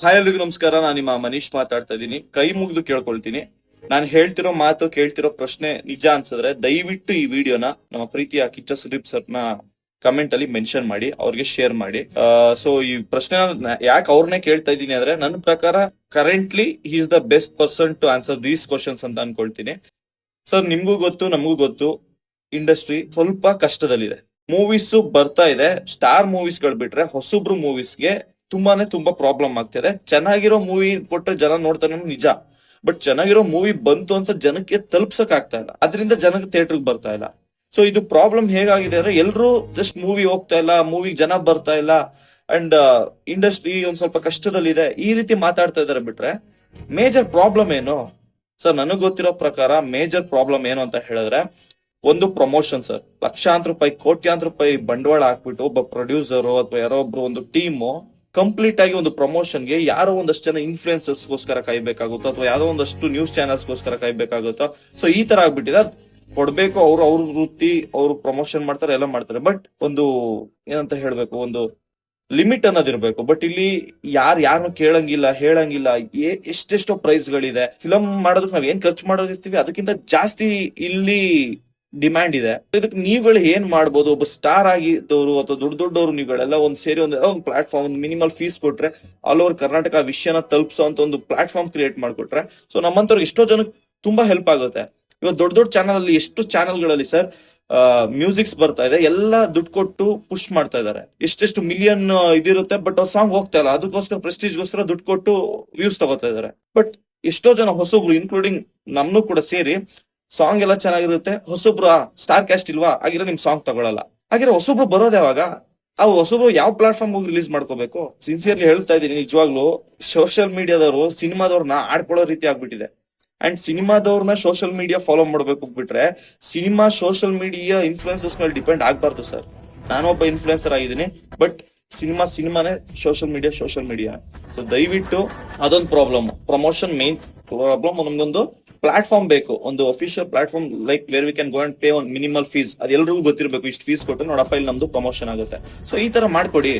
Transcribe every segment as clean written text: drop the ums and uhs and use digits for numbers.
Hi ಎಲ್ರಿಗೂ ನಮಸ್ಕಾರ. ನಾನು ನಿಮ್ಮ ಮನೀಶ್ ಮಾತಾಡ್ತಾ ಇದ್ದೀನಿ. ಕೈ ಮುಗಿದು ಕೇಳ್ಕೊಳ್ತೀನಿ, ನಾನು ಹೇಳ್ತಿರೋ ಮಾತು ಕೇಳ್ತಿರೋ ಪ್ರಶ್ನೆ ನಿಜ ಅನ್ಸಿದ್ರೆ ದಯವಿಟ್ಟು ಈ ವಿಡಿಯೋನ ನಮ್ಮ ಪ್ರೀತಿಯ ಕಿಚ್ಚ ಸುದೀಪ್ ಸರ್ನ ಕಮೆಂಟ್ ಅಲ್ಲಿ ಮೆನ್ಷನ್ ಮಾಡಿ, ಅವ್ರಿಗೆ ಶೇರ್ ಮಾಡಿ. ಸೊ ಈ ಪ್ರಶ್ನೆ ಯಾಕೆ ಅವ್ರನ್ನೇ ಕೇಳ್ತಾ ಇದ್ದೀನಿ ಅಂದ್ರೆ, ನನ್ನ ಪ್ರಕಾರ currently he is the best person to answer these questions ಅಂತ ಅನ್ಕೊಳ್ತೀನಿ. ಸರ್, ನಿಮ್ಗೂ ಗೊತ್ತು ನಮಗೂ ಗೊತ್ತು, ಇಂಡಸ್ಟ್ರಿ ಸ್ವಲ್ಪ ಕಷ್ಟದಲ್ಲಿದೆ. ಮೂವೀಸ್ ಬರ್ತಾ ಇದೆ, ಸ್ಟಾರ್ ಮೂವೀಸ್ ಗಳು ಬಿಟ್ರೆ ಹೊಸಬ್ರು ಮೂವೀಸ್ಗೆ ತುಂಬಾ ಪ್ರಾಬ್ಲಮ್ ಆಗ್ತಿದೆ. ಚೆನ್ನಾಗಿರೋ ಮೂವಿ ಕೊಟ್ರೆ ಜನ ನೋಡ್ತಾನೆ ನಿಜ, ಬಟ್ ಚೆನ್ನಾಗಿರೋ ಮೂವಿ ಬಂತು ಅಂತ ಜನಕ್ಕೆ ತಲುಪ್ಸಕ್ ಆಗ್ತಾ ಇಲ್ಲ, ಅದರಿಂದ ಜನಕ್ಕೆ ಥಿಯೇಟರ್ ಬರ್ತಾ ಇಲ್ಲ. ಸೊ ಇದು ಪ್ರಾಬ್ಲಮ್ ಹೇಗಾಗಿದೆ ಅಂದ್ರೆ, ಎಲ್ರು ಜಸ್ಟ್ ಮೂವಿ ಹೋಗ್ತಾ ಇಲ್ಲ, ಮೂವಿ ಜನ ಬರ್ತಾ ಇಲ್ಲ, ಅಂಡ್ ಇಂಡಸ್ಟ್ರಿ ಒಂದ್ ಸ್ವಲ್ಪ ಕಷ್ಟದಲ್ಲಿದೆ, ಈ ರೀತಿ ಮಾತಾಡ್ತಾ ಇದಾರೆ. ಬಿಟ್ರೆ ಮೇಜರ್ ಪ್ರಾಬ್ಲಮ್ ಏನು ಸರ್? ನನಗ್ ಗೊತ್ತಿರೋ ಪ್ರಕಾರ ಮೇಜರ್ ಪ್ರಾಬ್ಲಮ್ ಏನು ಅಂತ ಹೇಳಿದ್ರೆ, ಒಂದು ಪ್ರಮೋಷನ್ ಸರ್. ಲಕ್ಷಾಂತರ ರೂಪಾಯಿ ಕೋಟ್ಯಾಂತರ ರೂಪಾಯಿ ಬಂಡವಾಳ ಹಾಕ್ಬಿಟ್ಟು ಒಬ್ಬ ಪ್ರೊಡ್ಯೂಸರ್ ಅಥವಾ ಯಾರೋ ಒಬ್ರು ಒಂದು ಟೀಮು ಕಂಪ್ಲೀಟ್ ಆಗಿ ಒಂದು ಪ್ರಮೋಷನ್ಗೆ ಯಾರೋ ಒಂದಷ್ಟು ಜನ ಇನ್ಫ್ಲೂಯೆನ್ಸರ್ಸ್ಗೋಸ್ಕರ ಕಾಯ್ಬೇಕಾಗುತ್ತೋ ಅಥವಾ ಯಾವ್ದೋ ಒಂದಷ್ಟು ನ್ಯೂಸ್ ಚಾನೆಲ್ಸ್ಗೋಸ್ಕರ ಕಾಯ್ಬೇಕಾಗುತ್ತೋ. ಸೊ ಈ ತರ ಆಗ್ಬಿಟ್ಟಿದೆ. ಕೊಡ್ಬೇಕು, ಅವ್ರ ವೃತ್ತಿ, ಅವ್ರು ಪ್ರಮೋಷನ್ ಮಾಡ್ತಾರೆ, ಎಲ್ಲ ಮಾಡ್ತಾರೆ, ಬಟ್ ಒಂದು ಏನಂತ ಹೇಳ್ಬೇಕು, ಒಂದು ಲಿಮಿಟ್ ಅನ್ನೋದಿರ್ಬೇಕು. ಬಟ್ ಇಲ್ಲಿ ಯಾರನ್ನು ಕೇಳಂಗಿಲ್ಲ, ಹೇಳಂಗಿಲ್ಲ. ಎಷ್ಟೆಷ್ಟೋ ಪ್ರೈಸ್ ಗಳಿದೆ. ಫಿಲಂ ಮಾಡೋದಕ್ಕೆ ನಾವ್ ಏನ್ ಖರ್ಚು ಮಾಡೋದಿರ್ತೀವಿ ಅದಕ್ಕಿಂತ ಜಾಸ್ತಿ ಇಲ್ಲಿ ಡಿಮ್ಯಾಂಡ್ ಇದೆ. ಇದಕ್ಕೆ ನೀವುಗಳು ಏನ್ ಮಾಡ್ಬೋದು? ಒಬ್ಬ ಸ್ಟಾರ್ ಆಗಿದ್ದವರು ಅಥವಾ ದೊಡ್ಡವರು ನೀವುಗಳೆಲ್ಲ ಒಂದ್ ಸೇರಿ ಒಂದು ಪ್ಲಾಟ್ಫಾರ್ಮ್, ಮಿನಿಮಲ್ ಫೀಸ್ ಕೊಟ್ರೆ ಆಲ್ ಓವರ್ ಕರ್ನಾಟಕ ವಿಷಯನ ತಲುಪಿಸೋ ಅಂತ ಒಂದು ಪ್ಲಾಟ್ಫಾರ್ಮ್ ಕ್ರಿಯೇಟ್ ಮಾಡ್ಕೊಟ್ರೆ, ಸೊ ನಮ್ಮಂತವ್ರಿಗೆ ಎಷ್ಟೋ ಜನಕ್ಕೆ ತುಂಬಾ ಹೆಲ್ಪ್ ಆಗುತ್ತೆ. ಇವತ್ತು ದೊಡ್ಡ ಚಾನಲ್ ಅಲ್ಲಿ, ಎಷ್ಟು ಚಾನಲ್ಗಳಲ್ಲಿ ಸರ್ ಮ್ಯೂಸಿಕ್ಸ್ ಬರ್ತಾ ಇದೆ, ಎಲ್ಲ ದುಡ್ಡು ಕೊಟ್ಟು ಪುಷ್ ಮಾಡ್ತಾ ಇದಾರೆ. ಎಷ್ಟೆಷ್ಟು ಮಿಲಿಯನ್ ಇದಿರುತ್ತೆ, ಬಟ್ ಅವ್ರ ಸಾಂಗ್ ಹೋಗ್ತಾ ಇಲ್ಲ. ಅದಕ್ಕೋಸ್ಕರ ಪ್ರೆಸ್ಟೀಜ್ಗೋಸ್ಕರ ದುಡ್ಡು ಕೊಟ್ಟು ವ್ಯೂಸ್ ತಗೋತಾ ಇದಾರೆ. ಬಟ್ ಎಷ್ಟೋ ಜನ ಹೊಸಬ್ರು, ಇನ್ಕ್ಲೂಡಿಂಗ್ ನಮ್ನು ಕೂಡ ಸೇರಿ, ಸಾಂಗ್ ಎಲ್ಲ ಚೆನ್ನಾಗಿರುತ್ತೆ, ಹೊಸಬ್ರು ಸ್ಟಾರ್ ಕ್ಯಾಸ್ಟ್ ಇಲ್ವಾ, ಆಗಿರೋ ನಿಮ್ ಸಾಂಗ್ ತಗೊಳಲ್ಲ. ಹಾಗಿರೋ ಹೊಸಬ್ರು ಬರೋದು ಯಾವಾಗ? ಆ ಹೊಸಬ್ರು ಯಾವ ಪ್ಲಾಟ್ಫಾರ್ಮ್ ಹೋಗಿ ರಿಲೀಸ್ ಮಾಡ್ಕೋಬೇಕು? ಸಿನ್ಸಿಯರ್ಲಿ ಹೇಳ್ತಾ ಇದೀನಿ, ನಿಜವಾಗ್ಲು ಸೋಷಿಯಲ್ ಮೀಡಿಯಾದವರು ಸಿನಿಮಾದವ್ರನ್ನ ಆಡ್ಕೊಳ್ಳೋ ರೀತಿ ಆಗ್ಬಿಟ್ಟಿದೆ. ಅಂಡ್ ಸಿನಿಮಾದವ್ರನ್ನ ಸೋಷಿಯಲ್ ಮೀಡಿಯಾ ಫಾಲೋ ಮಾಡ್ಬೇಕು ಬಿಟ್ರೆ ಸಿನಿಮಾ ಸೋಷಿಯಲ್ ಮೀಡಿಯಾ ಇನ್ಫ್ಲೂಯೆನ್ಸಸ್ ಮೇಲೆ ಡಿಪೆಂಡ್ ಆಗ್ಬಾರ್ದು ಸರ್. ನಾನೊಬ್ಬ ಇನ್ಫ್ಲೂಯೆನ್ಸರ್ ಆಗಿದ್ದೀನಿ, ಬಟ್ ಸಿನಿಮಾನೇ, ಸೋಷಿಯಲ್ ಮೀಡಿಯಾ. ಸೊ ದಯವಿಟ್ಟು ಅದೊಂದು ಪ್ರಾಬ್ಲಮ್. Promotion main problem. ನಮ್ಗೊಂದು ಪ್ಲಾಟ್ಫಾರ್ಮ್ ಬೇಕು, ಒಂದು official platform, like where we can go and pay one minimal fees. ಅದು ಎಲ್ರಿಗೂ ಗೊತ್ತಿರಬೇಕು, ಇಷ್ಟು ಫೀಸ್ ಕೊಟ್ಟು ನೋಡಪ್ಪ ಇಲ್ಲಿ ನಮ್ದು ಪ್ರಮೋಷನ್ ಆಗುತ್ತೆ. ಸೊ ಈ ತರ ಮಾಡ್ಕೊಡಿ.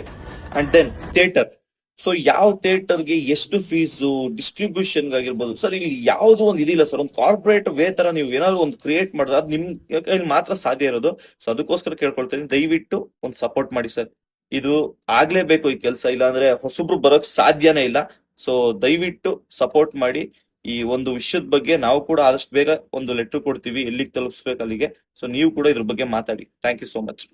And then theatre. ಸೊ ಯಾವ ಥಿಯೇಟರ್ಗೆ ಎಷ್ಟು ಫೀಸು, ಡಿಸ್ಟ್ರಿಬ್ಯೂಷನ್ ಆಗಿರ್ಬೋದು ಸರ್, ಇಲ್ಲಿ ಯಾವ್ದು ಒಂದು ಇದಿಲ್ಲ ಸರ್. ಒಂದು ಕಾರ್ಪೊರೇಟ್ ವೇ ತರ ನೀವು ಏನಾದ್ರು ಒಂದು ಕ್ರಿಯೇಟ್ ಮಾಡಿದ್ರೆ ಅದು ನಿಮ್ ಕೈಲಿ ಮಾತ್ರ ಸಾಧ್ಯ ಇರೋದು. ಸೊ ಅದಕ್ಕೋಸ್ಕರ ಕೇಳ್ಕೊಳ್ತಾ ಇದ್ದೀನಿ, ದಯವಿಟ್ಟು ಒಂದು ಸಪೋರ್ಟ್ ಮಾಡಿ ಸರ್. ಇದು ಆಗ್ಲೇಬೇಕು ಈ ಕೆಲಸ, ಇಲ್ಲ ಅಂದ್ರೆ ಹೊಸಬ್ರು ಬರೋಕ್ ಸಾಧ್ಯನೇ ಇಲ್ಲ. ಸೊ ದಯವಿಟ್ಟು ಸಪೋರ್ಟ್ ಮಾಡಿ. ಈ ಒಂದು ವಿಷಯದ ಬಗ್ಗೆ ನಾವು ಕೂಡ ಆದಷ್ಟು ಬೇಗ ಒಂದು ಲೆಟರ್ ಕೊಡ್ತೀವಿ, ಎಲ್ಲಿಗೆ ತಲುಪಿಸ್ಬೇಕು ಅಲ್ಲಿಗೆ. ಸೊ ನೀವು ಕೂಡ ಇದ್ರ ಬಗ್ಗೆ ಮಾತಾಡಿ. Thank you so much.